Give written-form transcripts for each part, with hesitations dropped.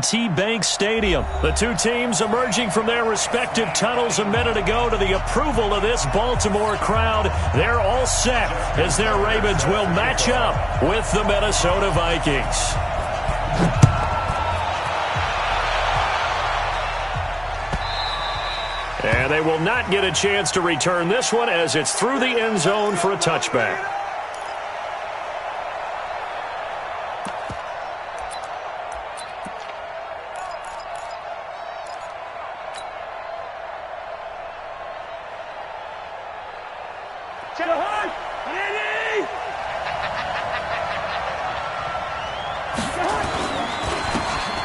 T-Bank Stadium. The two teams emerging from their respective tunnels a minute ago to the approval of this Baltimore crowd. They're all set as their Ravens will match up with the Minnesota Vikings. And they will not get a chance to return this one as it's through the end zone for a touchback.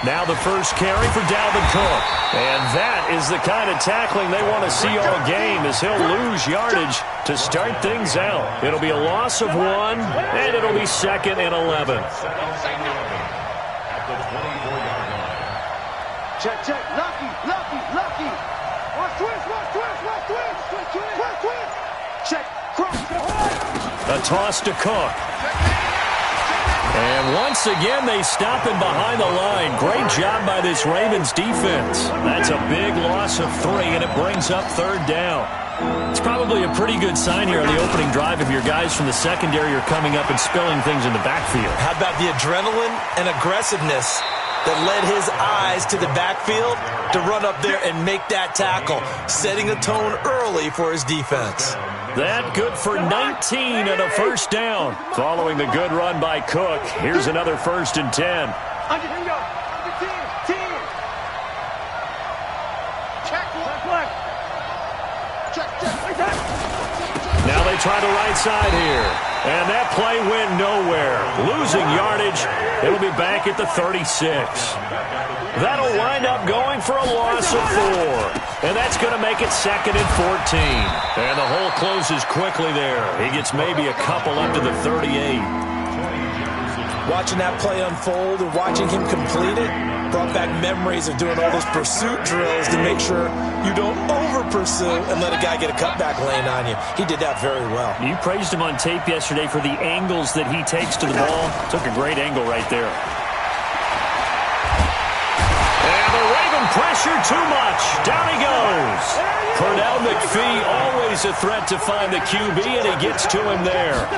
Now the first carry for Dalvin Cook. And that is the kind of tackling they want to see all game as he'll lose yardage to start things out. It'll be a loss of 1, and it'll be 2nd and 11. Check, check. Lucky. Watch twist. Check. Cross. A toss to Cook. And once again, they stop him behind the line. Great job by this Ravens defense. That's a big loss of 3, and it brings up 3rd down. It's probably a pretty good sign here on the opening drive if your guys from the secondary are coming up and spilling things in the backfield. How about the adrenaline and aggressiveness that led his eyes to the backfield to run up there and make that tackle, setting a tone early for his defense. That good for 19 and a first down. Following the good run by Cook, here's another 1st and 10. Under 10. Check. Now they try the right side here. And that play went nowhere. Losing yardage. It'll be back at the 36. That'll wind up going for a loss of 4. And that's going to make it 2nd and 14. And the hole closes quickly there. He gets maybe a couple up to the 38. Watching that play unfold and watching him complete it brought back memories of doing all those pursuit drills to make sure you don't over-pursue and let a guy get a cutback lane on you. He did that very well. You praised him on tape yesterday for the angles that he takes to the ball. Took a great angle right there. And the Raven pressure too much. Down he goes. Pernell McPhee always a threat to find the QB, and he gets to him there.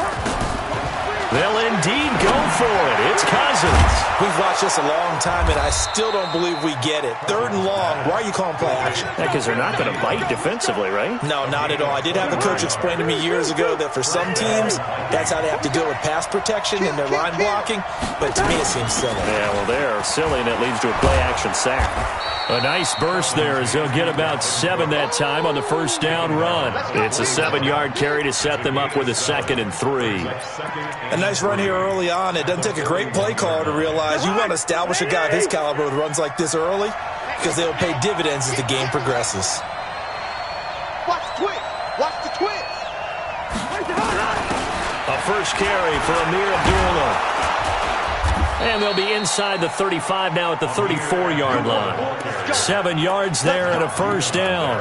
They'll indeed go for it. It's Cousins. We've watched this a long time, and I still don't believe we get it. 3rd and long. Why are you calling play action? Because they're not going to bite defensively, right? No, not at all. I did have a coach explain to me years ago that for some teams, that's how they have to deal with pass protection and their line blocking. But to me, it seems silly. Yeah, well, they're silly, and it leads to a play-action sack. A nice burst there as they'll get about 7 that time on the first down run. It's a 7-yard carry to set them up with a 2nd and 3. A nice run here early on. It doesn't take a great play caller to realize you want to establish a guy of his caliber with runs like this early because they'll pay dividends as the game progresses. Watch the twist. A first carry for Amir Abdullah. And they'll be inside the 35 now at the 34-yard line. 7 yards there and a first down.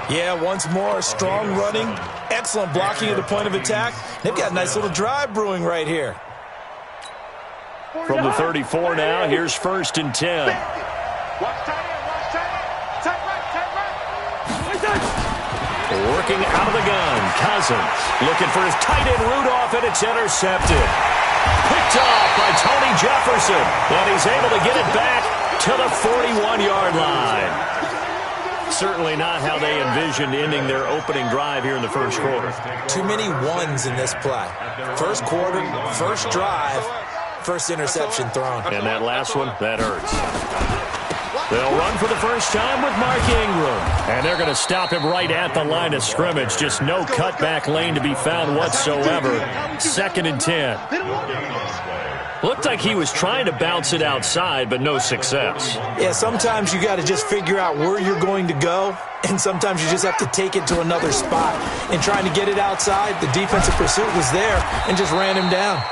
Yeah, once more, strong running, excellent blocking at the point of attack. They've got a nice little drive brewing right here. From the 34 now, here's 1st and 10. Watch tight end. Tight right. Working out of the gun, Cousins. Looking for his tight end Rudolph, and it's intercepted. Picked off by Tony Jefferson, and he's able to get it back to the 41-yard line. Certainly not how they envisioned ending their opening drive here in the first quarter. Too many ones in this play. First quarter, first drive, first interception thrown. And that last one, that hurts. They'll run for the first time with Mark Ingram. And they're going to stop him right at the line of scrimmage. Just no cutback lane to be found whatsoever. 2nd and 10. Looked like he was trying to bounce it outside, but no success. Yeah, sometimes you got to just figure out where you're going to go, and sometimes you just have to take it to another spot. And trying to get it outside, the defensive pursuit was there and just ran him down.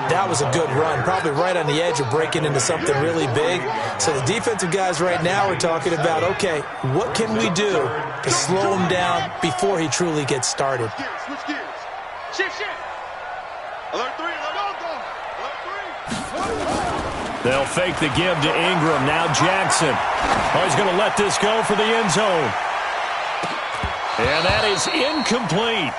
That was a good run, probably right on the edge of breaking into something really big. So the defensive guys right now are talking about, okay, what can we do to slow him down before he truly gets started? Switch gears. Shift. Alert 3. Alert 3. They'll fake the give to Ingram. Now Jackson. Oh, he's going to let this go for the end zone. And that is incomplete.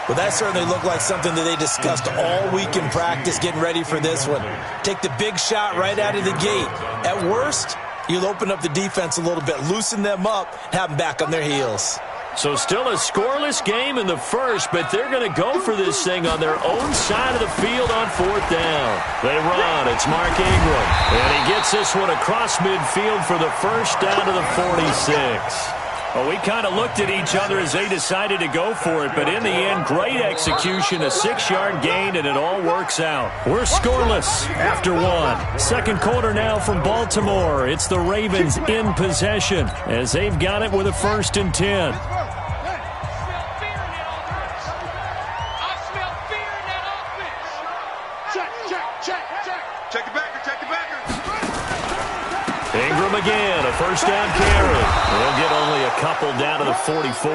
Well, that certainly looked like something that they discussed all week in practice getting ready for this one. Take the big shot right out of the gate. At worst, you'll open up the defense a little bit, loosen them up, have them back on their heels. So still a scoreless game in the first, but they're going to go for this thing on their own side of the field on fourth down. They run. It's Mark Ingram. And he gets this one across midfield for the first down to the 46. Well, we kind of looked at each other as they decided to go for it, but in the end, great execution, a 6-yard gain, and it all works out. We're scoreless after one. Second quarter now from Baltimore. It's the Ravens in possession as they've got it with a 1st and 10. Ingram again, a first down carry. They'll get only a couple down to the 44.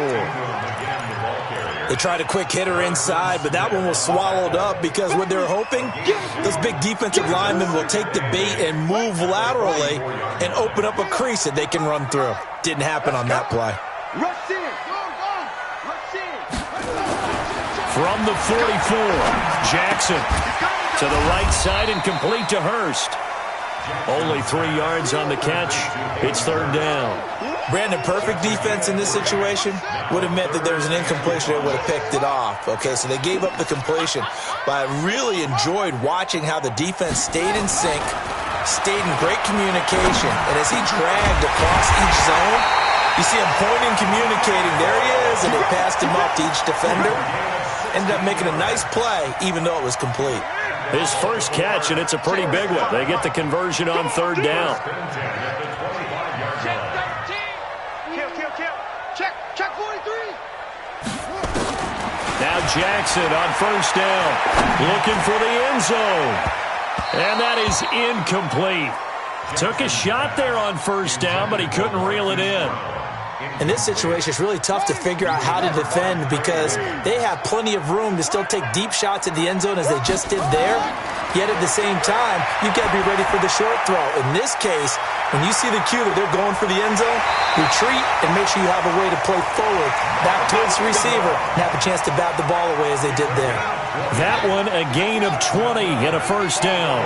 They tried a quick hitter inside, but that one was swallowed up because what they're hoping, those big defensive linemen will take the bait and move laterally and open up a crease that they can run through. Didn't happen on that play. From the 44, Jackson to the right side and complete to Hurst. Only 3 yards on the catch. It's 3rd down. Brandon, perfect defense in this situation would have meant that there was an incompletion that would have picked it off. Okay, so they gave up the completion. But I really enjoyed watching how the defense stayed in sync, stayed in great communication. And as he dragged across each zone, you see him pointing, communicating. There he is, and they passed him off to each defender. Ended up making a nice play, even though it was complete. His first catch, and it's a pretty big one. They get the conversion on 3rd down. Check 43. Now Jackson on 1st down, looking for the end zone. And that is incomplete. Took a shot there on 1st down, but he couldn't reel it in. In this situation, it's really tough to figure out how to defend because they have plenty of room to still take deep shots at the end zone as they just did there. Yet at the same time, you've got to be ready for the short throw. In this case, when you see the cue that they're going for the end zone, retreat and make sure you have a way to play forward, back towards the receiver, and have a chance to bat the ball away as they did there. That one, a gain of 20 and a 1st down.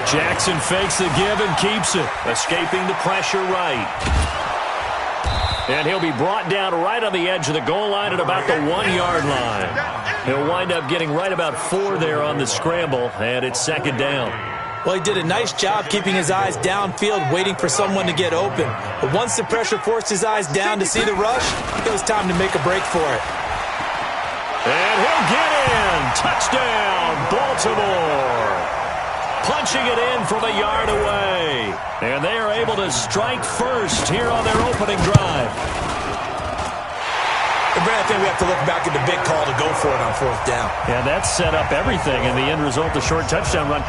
Jackson fakes the give and keeps it, escaping the pressure right. And he'll be brought down right on the edge of the goal line at about the 1-yard line. He'll wind up getting right about 4 there on the scramble, and it's 2nd down. Well, he did a nice job keeping his eyes downfield, waiting for someone to get open. But once the pressure forced his eyes down to see the rush, it was time to make a break for it. And he'll get in. Touchdown, Baltimore. Punching it in from a yard away. And they are able to strike first here on their opening drive. And Brad, I think we have to look back at the big call to go for it on 4th down. Yeah, that set up everything in the end result, the short touchdown run.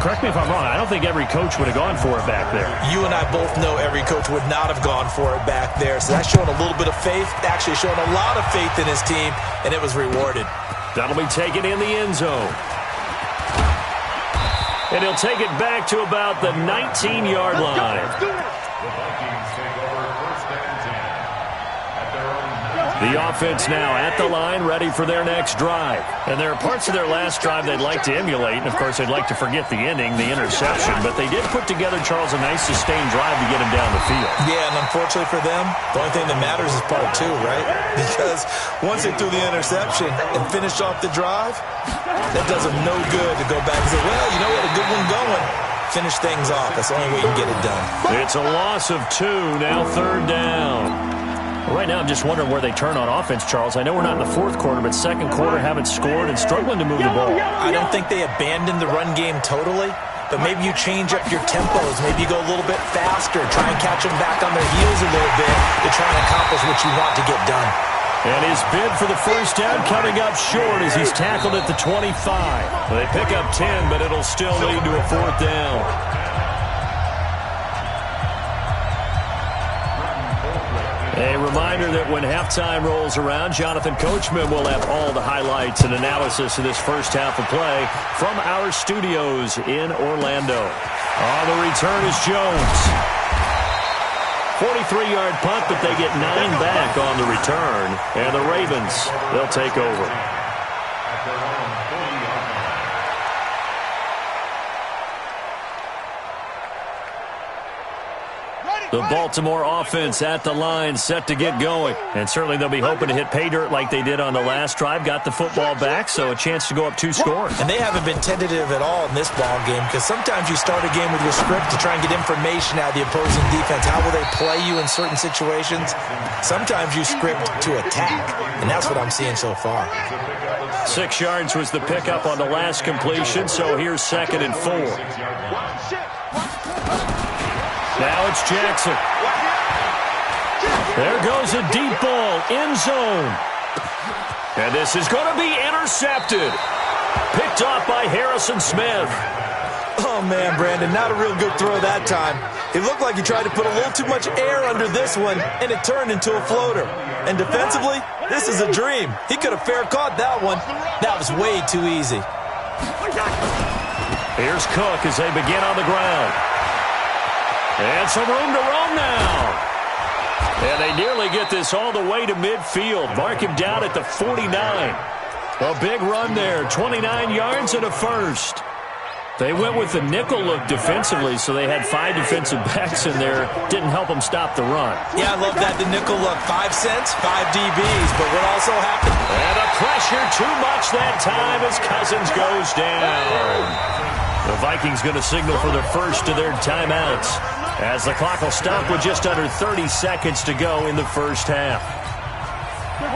Correct me if I'm wrong, I don't think every coach would have gone for it back there. You and I both know every coach would not have gone for it back there. So that's showing a little bit of faith, actually showing a lot of faith in his team, and it was rewarded. That'll be taken in the end zone. And he'll take it back to about the 19-yard line. The offense now at the line, ready for their next drive. And there are parts of their last drive they'd like to emulate. And, of course, they'd like to forget the ending, the interception. But they did put together, Charles, a nice sustained drive to get him down the field. Yeah, and unfortunately for them, the only thing that matters is part 2, right? Because once they threw the interception and finished off the drive, that does them no good to go back and say, well, you know, we had a good one going. Finish things off. That's the only way you can get it done. It's a loss of 2, now 3rd down. Right now, I'm just wondering where they turn on offense, Charles. I know we're not in the 4th quarter, but 2nd quarter haven't scored and struggling to move the ball. I don't think they abandoned the run game totally, but maybe you change up your tempos. Maybe you go a little bit faster, try and catch them back on their heels a little bit to try and accomplish what you want to get done. And his bid for the first down coming up short as he's tackled at the 25. They pick up 10, but it'll still lead to a 4th down. A reminder that when halftime rolls around, Jonathan Coachman will have all the highlights and analysis of this first half of play from our studios in Orlando. On the return is Jones. 43-yard punt, but they get 9 back on the return. And the Ravens, they'll take over. The Baltimore offense at the line, set to get going. And certainly they'll be hoping to hit pay dirt like they did on the last drive. Got the football back, so a chance to go up 2 scores. And they haven't been tentative at all in this ball game, because sometimes you start a game with your script to try and get information out of the opposing defense. How will they play you in certain situations? Sometimes you script to attack, and that's what I'm seeing so far. 6 yards was the pickup on the last completion, so here's 2nd and 4. Now it's Jackson. There goes a deep ball, end zone. And this is going to be intercepted. Picked off by Harrison Smith. Oh, man, Brandon, not a real good throw that time. It looked like he tried to put a little too much air under this one, and it turned into a floater. And defensively, this is a dream. He could have fair caught that one. That was way too easy. Here's Cook as they begin on the ground. And some room to roam now. And they nearly get this all the way to midfield. Mark him down at the 49. A big run there, 29 yards and a first. They went with the nickel look defensively, so they had 5 defensive backs in there. Didn't help them stop the run. Yeah, I love that, the nickel look. 5 cents, 5 DBs. But what also happened? And the pressure too much that time as Cousins goes down. The Vikings going to signal for their first of their timeouts, as the clock will stop with just under 30 seconds to go in the first half.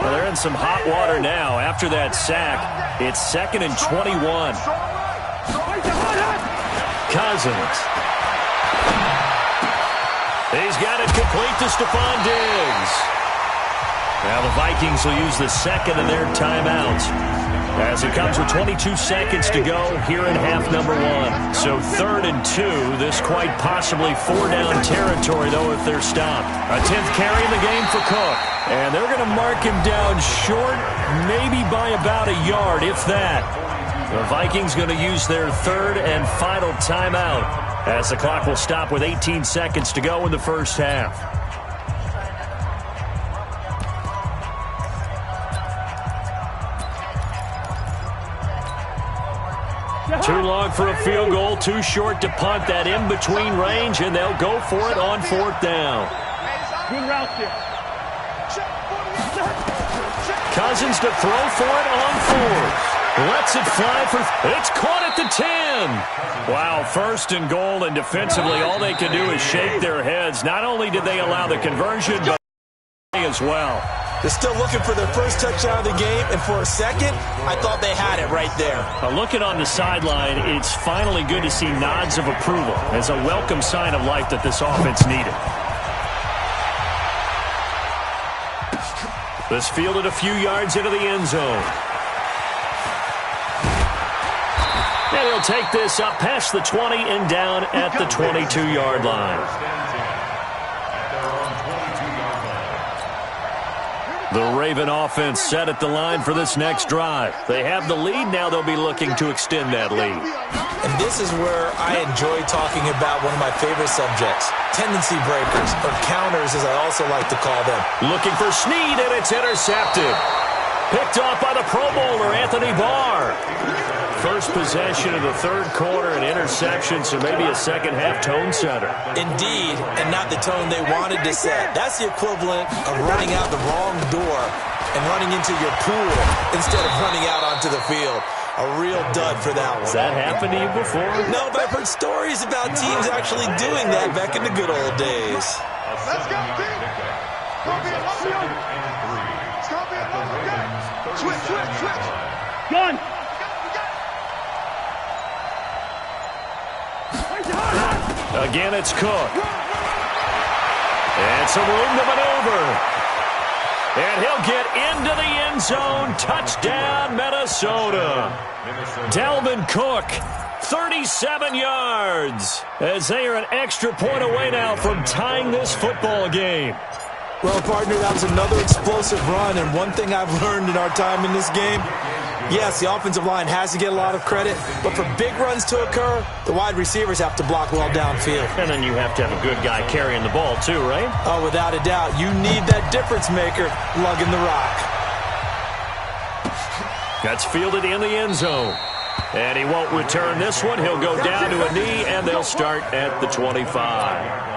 Well, they're in some hot water now. After that sack, it's 2nd and 21. Cousins. He's got it complete to Stephon Diggs. Now the Vikings will use the 2nd of their timeouts, as it comes with 22 seconds to go here in half number 1. So 3rd and 2. This quite possibly 4-down territory, though, if they're stopped. A 10th carry in the game for Cook. And they're going to mark him down short, maybe by about a yard, if that. The Vikings going to use their 3rd and final timeout, as the clock will stop with 18 seconds to go in the first half. Too long for a field goal, too short to punt. That in-between range, and they'll go for it on 4th down. Good route there. Cousins to throw for it on 4th. Lets it fly for... It's caught at the 10. Wow, 1st and goal, and defensively, all they can do is shake their heads. Not only did they allow the conversion, but as well. They're still looking for their first touchdown of the game, and for a second, I thought they had it right there. Looking on the sideline, it's finally good to see nods of approval as a welcome sign of life that this offense needed. This fielded a few yards into the end zone. And he'll take this up past the 20 and down at the 22-yard line. The Raven offense set at the line for this next drive. They have the lead. Now they'll be looking to extend that lead. And this is where I enjoy talking about one of my favorite subjects, tendency breakers, or counters as I also like to call them. Looking for Snead, and it's intercepted. Picked off by the Pro Bowler, Anthony Barr. First possession of the 3rd quarter, an interception, so maybe a second-half tone setter. Indeed, and not the tone they wanted to set. That's the equivalent of running out the wrong door and running into your pool instead of running out onto the field. A real dud for that one. Has that happened to you before? No, but I've heard stories about teams actually doing that back in the good old days. Let's go, team. It's going to be a long game. It's going to be a long game. Switch. Gun. Again, it's Cook. And some room to maneuver. And he'll get into the end zone. Touchdown, Minnesota. Dalvin Cook, 37 yards, as they are an extra point away now from tying this football game. Well, partner, that was another explosive run, and one thing I've learned in our time in this game, yes, the offensive line has to get a lot of credit, but for big runs to occur, the wide receivers have to block well downfield. And then you have to have a good guy carrying the ball too, right? Oh, without a doubt. You need that difference maker lugging the rock. That's fielded in the end zone. And he won't return this one. He'll go down to a knee, and they'll start at the 25.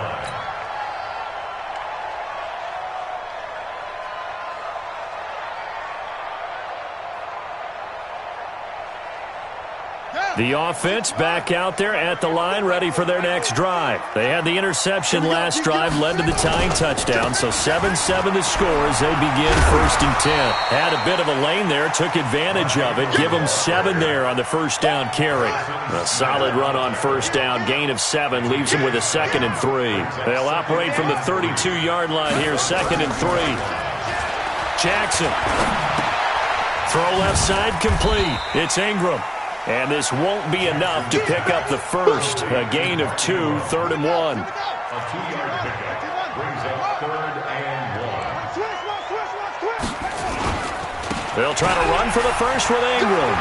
The offense back out there at the line, ready for their next drive. They had the interception last drive, led to the tying touchdown, so 7-7 the score as they begin 1st and 10. Had a bit of a lane there, took advantage of it. Give them 7 there on the first down carry. A solid run on first down, gain of 7, leaves them with a 2nd and 3. They'll operate from the 32-yard line here, 2nd and 3. Jackson. Throw left side complete. It's Ingram. And this won't be enough to pick up the first. A gain of 2, 3rd and 1. A 2-yard pickup brings up 3rd and 1. They'll try to run for the first with Ingram.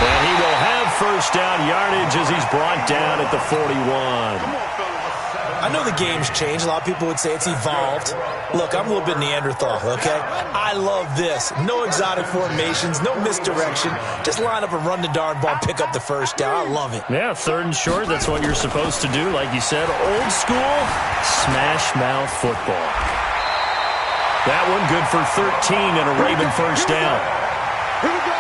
And he will have first down yardage as he's brought down at the 41. I know the game's changed. A lot of people would say it's evolved. Look, I'm a little bit Neanderthal, okay? I love this. No exotic formations, no misdirection. Just line up and run the darn ball, pick up the first down. I love it. Yeah, 3rd and short, that's what you're supposed to do. Like you said, old school, smash mouth football. That one good for 13 and a Raven first down.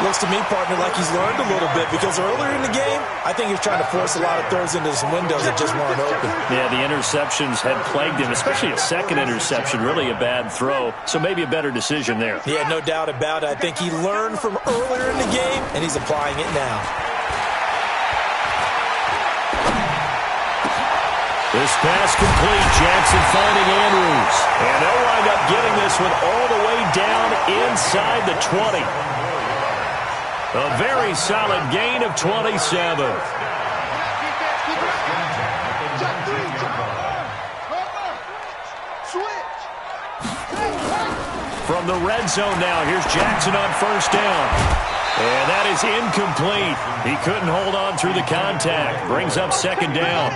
Looks to me, partner, like he's learned a little bit because earlier in the game, I think he was trying to force a lot of throws into some windows that just weren't open. Yeah, the interceptions had plagued him, especially a second interception, really a bad throw, so maybe a better decision there. Yeah, no doubt about it. I think he learned from earlier in the game, and he's applying it now. This pass complete. Jackson finding Andrews. And they'll wind up getting this one all the way down inside the 20. A very solid gain of 27. From the red zone now, here's Jackson on first down. And that is incomplete. He couldn't hold on through the contact. Brings up 2nd down.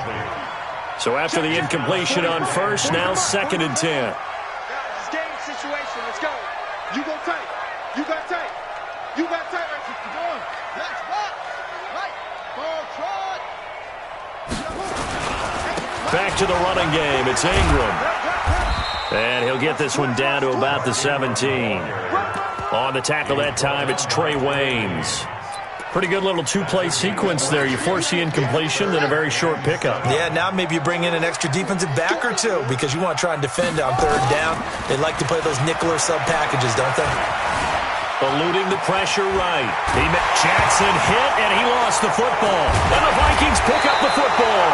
So after the incompletion on first, now 2nd and 10. Guys, game situation. Let's go. You go tight. You got tight. You got tight right here. Keep going. Let's rock. Right. Ball trot. Back to the running game. It's Ingram. And he'll get this one down to about the 17. On the tackle that time, it's Trey Waynes. Pretty good little 2-play sequence there. You force the incompletion, then a very short pickup. Yeah, now maybe you bring in an extra defensive back or two because you want to try and defend on 3rd down. They like to play those nickel or sub packages, don't they? Eluding the pressure right. Jackson hit, and he lost the football. And the Vikings pick up the football.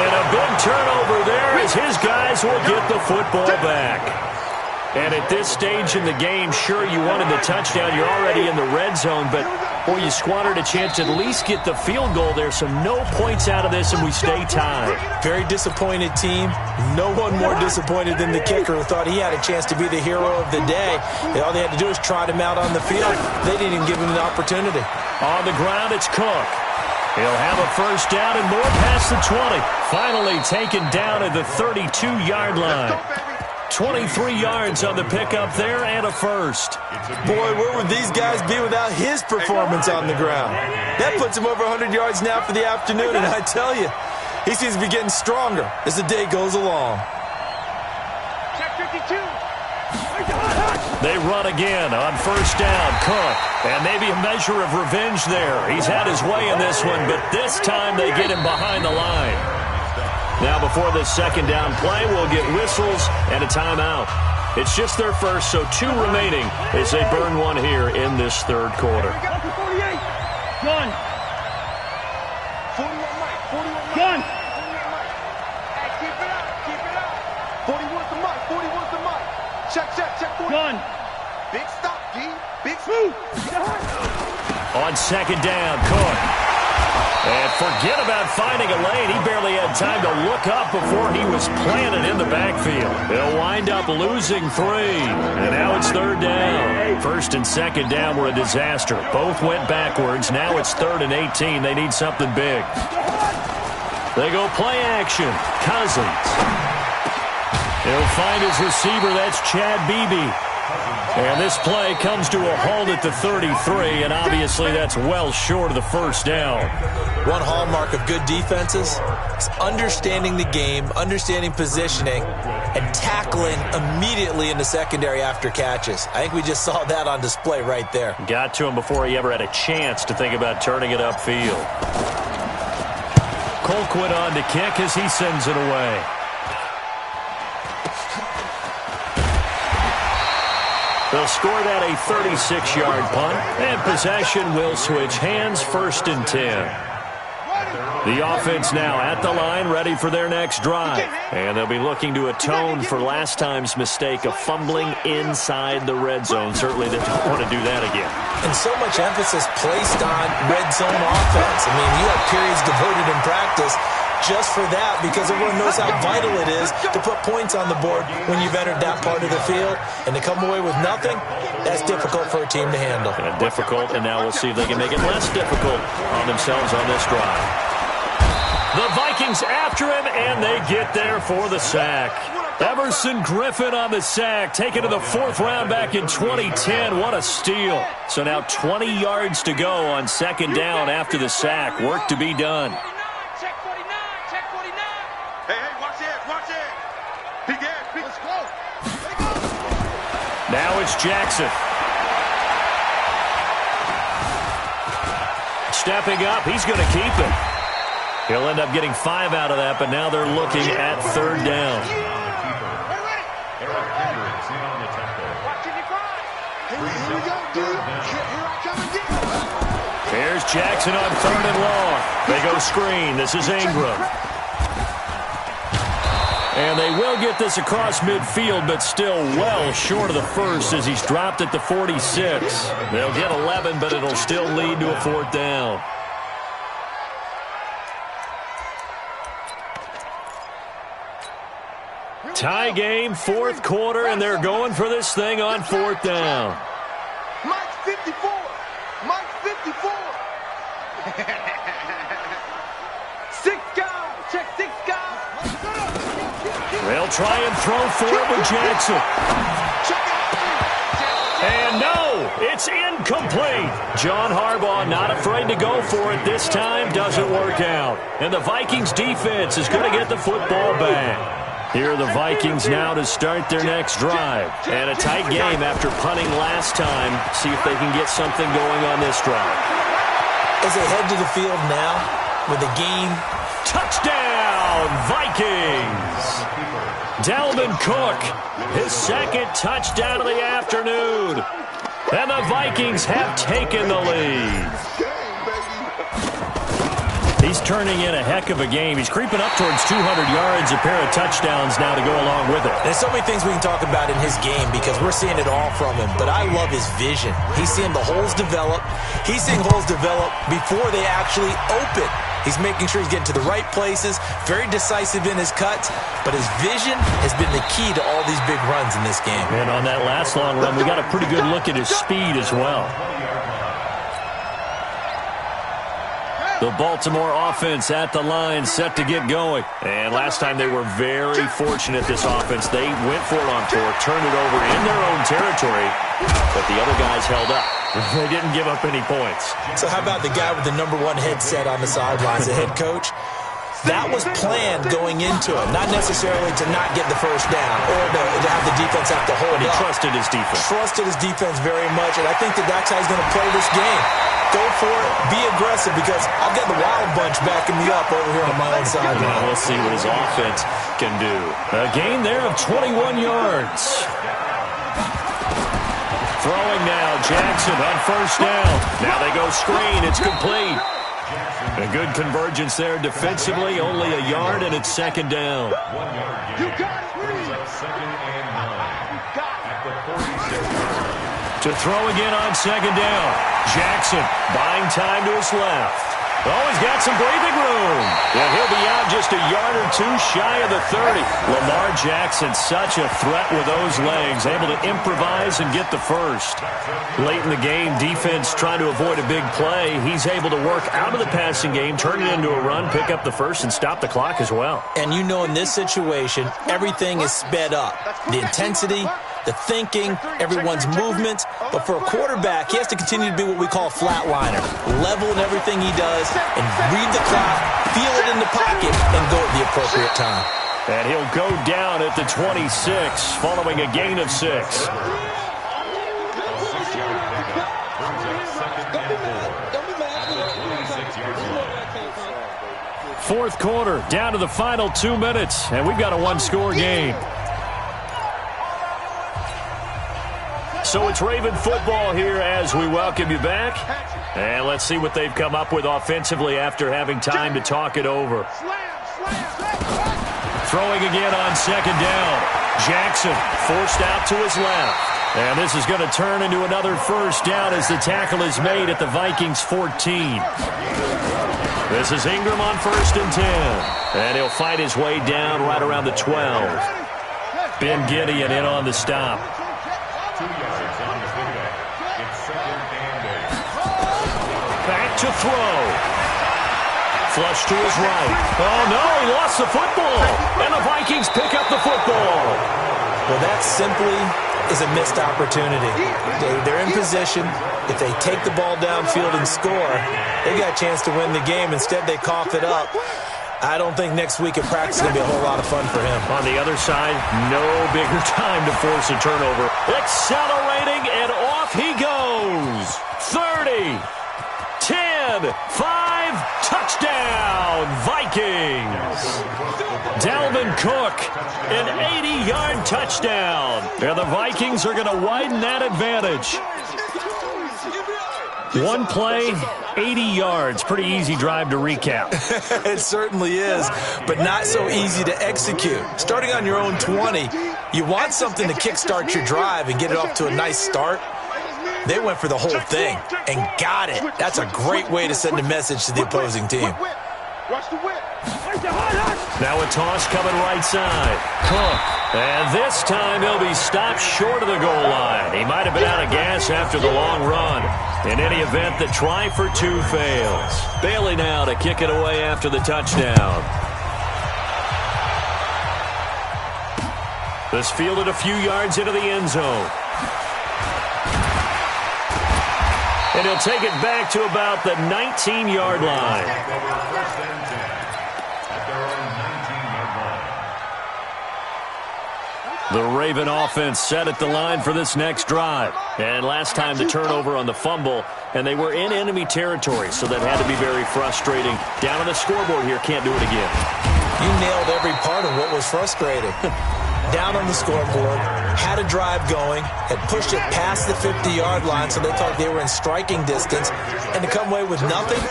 And a big turnover there as his guys will get the football back. And at this stage in the game, sure, you wanted the touchdown. You're already in the red zone, but, boy, you squandered a chance to at least get the field goal there, so no points out of this, and we stay tied. Very disappointed team. No one more disappointed than the kicker who thought he had a chance to be the hero of the day. All they had to do was trot him out on the field. They didn't even give him an opportunity. On the ground, it's Cook. He'll have a first down and more past the 20. Finally taken down at the 32-yard line. 23 yards on the pickup there and a first. Boy, where would these guys be without his performance on the ground? That puts him over 100 yards now for the afternoon, and I tell you, he seems to be getting stronger as the day goes along. Check 52. They run again on first down. Cook. And maybe a measure of revenge there. He's had his way in this one, but this time they get him behind the line. Now before this 2nd down play, we'll get whistles and a timeout. It's just their first, so 2 remaining as they burn one here in this 3rd quarter. 48. Gun. 41 Mike. 41 Mike. Gun. 41 Mike. Hey, keep it up. Keep it up. 41's the Mike. 41's the Mike. Check, check, check. 40. Gun. Big stop, G. Big smooth. On 2nd down, Cook. And forget Forget about finding a lane. He barely had time to look up before he was planted in the backfield. They'll wind up losing 3. And now it's 3rd down. 1st and 2nd down were a disaster. Both went backwards. Now it's 3rd and 18. They need something big. They go play action. Cousins. He'll find his receiver. That's Chad Beebe. And this play comes to a halt at the 33, and obviously that's well short of the 1st down. One hallmark of good defenses is understanding the game, understanding positioning, and tackling immediately in the secondary after catches. I think we just saw that on display right there. Got to him before he ever had a chance to think about turning it upfield. Colquitt on to kick as he sends it away. They'll score that a 36-yard punt, and possession will switch hands, 1st and 10. The offense now at the line, ready for their next drive. And they'll be looking to atone for last time's mistake of fumbling inside the red zone. Certainly they don't want to do that again. And so much emphasis placed on red zone offense. I mean, you have periods devoted in practice just for that, because everyone knows how vital it is to put points on the board when you've entered that part of the field. And to come away with nothing, that's difficult for a team to handle. And difficult, and now we'll see if they can make it less difficult on themselves on this drive. The Vikings after him, and they get there for the sack. Everson Griffin on the sack, taken to the 4th round back in 2010. What a steal. So now 20 yards to go on 2nd down after the sack. Work to be done. Now it's Jackson. Stepping up, he's going to keep it. He'll end up getting 5 out of that, but now they're looking at 3rd down. Here's Jackson on 3rd and long. They go screen. This is Ingram. And they will get this across midfield, but still well short of the 1st as he's dropped at the 46. They'll get 11, but it'll still lead to a 4th down. Tie game, 4th quarter, and they're going for this thing on 4th down. Mike's 54. Mike's 54. 6 guys. Check 6 guys. They'll try and throw for it with Jackson. And no, it's incomplete. John Harbaugh not afraid to go for it this time. Doesn't work out. And the Vikings defense is going to get the football back. Here are the Vikings now to start their next drive. And a tight game after punting last time. See if they can get something going on this drive. As they head to the field now with a game. Touchdown, Vikings! Dalvin Cook, his 2nd touchdown of the afternoon. And the Vikings have taken the lead. He's turning in a heck of a game. He's creeping up towards 200 yards, a pair of touchdowns now to go along with it. There's so many things we can talk about in his game because we're seeing it all from him. But I love his vision. He's seeing the holes develop. He's seeing holes develop before they actually open. He's making sure he's getting to the right places, very decisive in his cuts, but his vision has been the key to all these big runs in this game. And on that last long run, we got a pretty good look at his speed as well. The Baltimore offense at the line, set to get going. And last time they were very fortunate, this offense. They went for it on 4th, turned it over in their own territory, but the other guys held up. They didn't give up any points. So how about the guy with the #1 headset on the sidelines, the head coach? That was planned going into it, not necessarily to not get the 1st down or to have the defense have to hold But he up. trusted his defense. Trusted his defense very much, and I think that's how he's going to play this game. Go for it, be aggressive, because I've got the Wild Bunch backing me up over here on my own side. Now we'll see what his offense can do. A gain there of 21 yards. Throwing now, Jackson on 1st down. Now they go screen, it's complete. A good convergence there defensively, only a yard, and it's 2nd down. You got it. 2nd and 9 at the 46. To throw again on 2nd down. Jackson buying time to his left. Oh, he's got some breathing room. And he'll be out just a yard or two shy of the 30. Lamar Jackson, such a threat with those legs, able to improvise and get the first. Late in the game, defense trying to avoid a big play. He's able to work out of the passing game, turn it into a run, pick up the first, and stop the clock as well. And you know in this situation, everything is sped up. The intensity, the thinking, everyone's movement. But for a quarterback, he has to continue to be what we call a flatliner. Level in everything he does and read the clock, feel it in the pocket, and go at the appropriate time. And he'll go down at the 26 following a gain of 6. Fourth quarter, down to the final 2 minutes, and we've got a one-score game. So it's Raven football here as we welcome you back. And let's see what they've come up with offensively after having time to talk it over. Throwing again on second down. Jackson forced out to his left. And this is going to turn into another first down as the tackle is made at the Vikings 14. This is Ingram on 1st and 10. And he'll fight his way down right around the 12. Ben Gideon in on the stop. 2 yards on the pickup. It's 2nd and 8. Back to throw. Flush to his right. Oh, no, he lost the football. And the Vikings pick up the football. Well, that simply is a missed opportunity. They're in position. If they take the ball downfield and score, they got a chance to win the game. Instead, they cough it up. I don't think next week at practice is going to be a whole lot of fun for him. On the other side, no bigger time to force a turnover. Accelerating, and off he goes. 30, 10, 5, touchdown, Vikings. Dalvin Cook, an 80-yard touchdown. And the Vikings are going to widen that advantage. One play, 80 yards. Pretty easy drive to recap. It certainly is, but not so easy to execute. Starting on your own 20, you want something to kickstart your drive and get it off to a nice start. They went for the whole thing and got it. That's a great way to send a message to the opposing team. Now a toss coming right side. Cook. And this time he'll be stopped short of the goal line. He might have been out of gas after the long run. In any event, the try for 2 fails. Bailey now to kick it away after the touchdown. This fielded a few yards into the end zone. And he'll take it back to about the 19-yard line. The Raven offense set at the line for this next drive. And last time the turnover on the fumble, and they were in enemy territory, so that had to be very frustrating. Down on the scoreboard here, can't do it again. You nailed every part of what was frustrating. Down on the scoreboard, had a drive going, had pushed it past the 50-yard line, so they thought they were in striking distance, and to come away with nothing,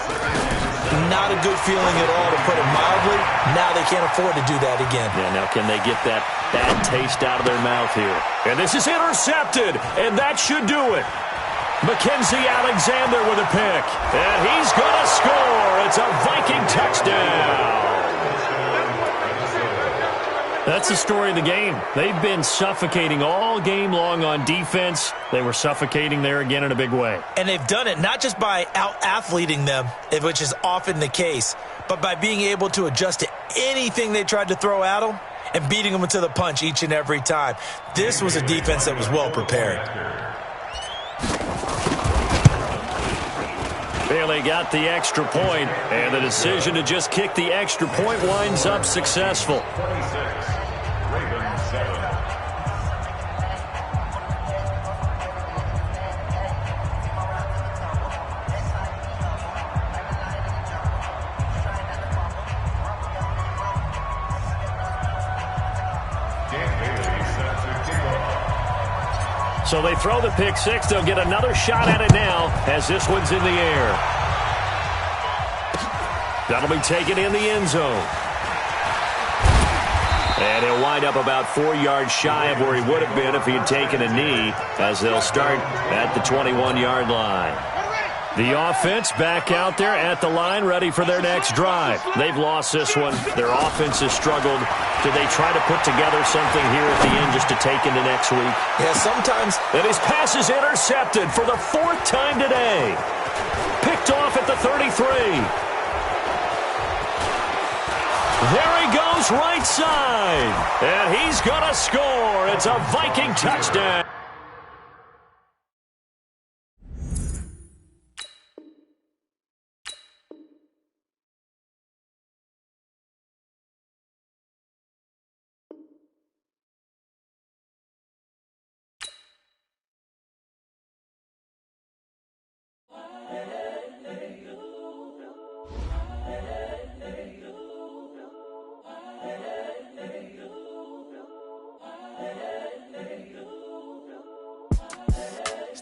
not a good feeling at all, to put it mildly. Now they can't afford to do that again. Yeah, now can they get that bad taste out of their mouth here? And this is intercepted, and that should do it. Mackenzie Alexander with a pick, and he's going to score. It's a Viking touchdown. That's the story of the game. They've been suffocating all game long on defense. They were suffocating there again in a big way. And they've done it not just by out-athleting them, which is often the case, but by being able to adjust to anything they tried to throw at them and beating them to the punch each and every time. This was a defense that was well prepared. Bailey got the extra point, and the decision to just kick the extra point winds up successful. 26, Ravens 7. So they throw the pick six. They'll get another shot at it now as this one's in the air. That'll be taken in the end zone. And he'll wind up about 4 yards shy of where he would have been if he had taken a knee, as they'll start at the 21-yard line. The offense back out there at the line, ready for their next drive. They've lost this one. Their offense has struggled. Do they try to put together something here at the end just to take into next week? Yeah, sometimes. And his pass is intercepted for the 4th time today. Picked off at the 33. There he goes right side. And he's going to score. It's a Viking touchdown.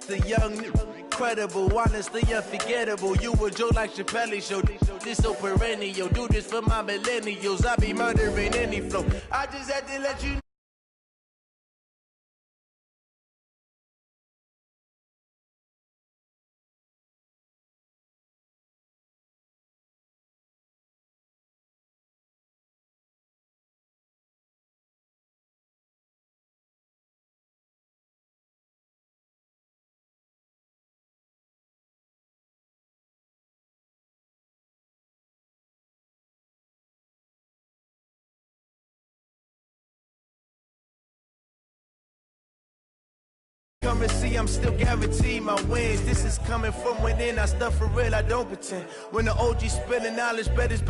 The young, incredible, honestly unforgettable. You a joke like Chappelle Show. This so perennial. Do this for my millennials. I be murdering any flow. I just had to let you know. Come and see, I'm still guaranteed my wins. This is coming from within. I stuff for real, I don't pretend. When the OG spilling knowledge, bet it's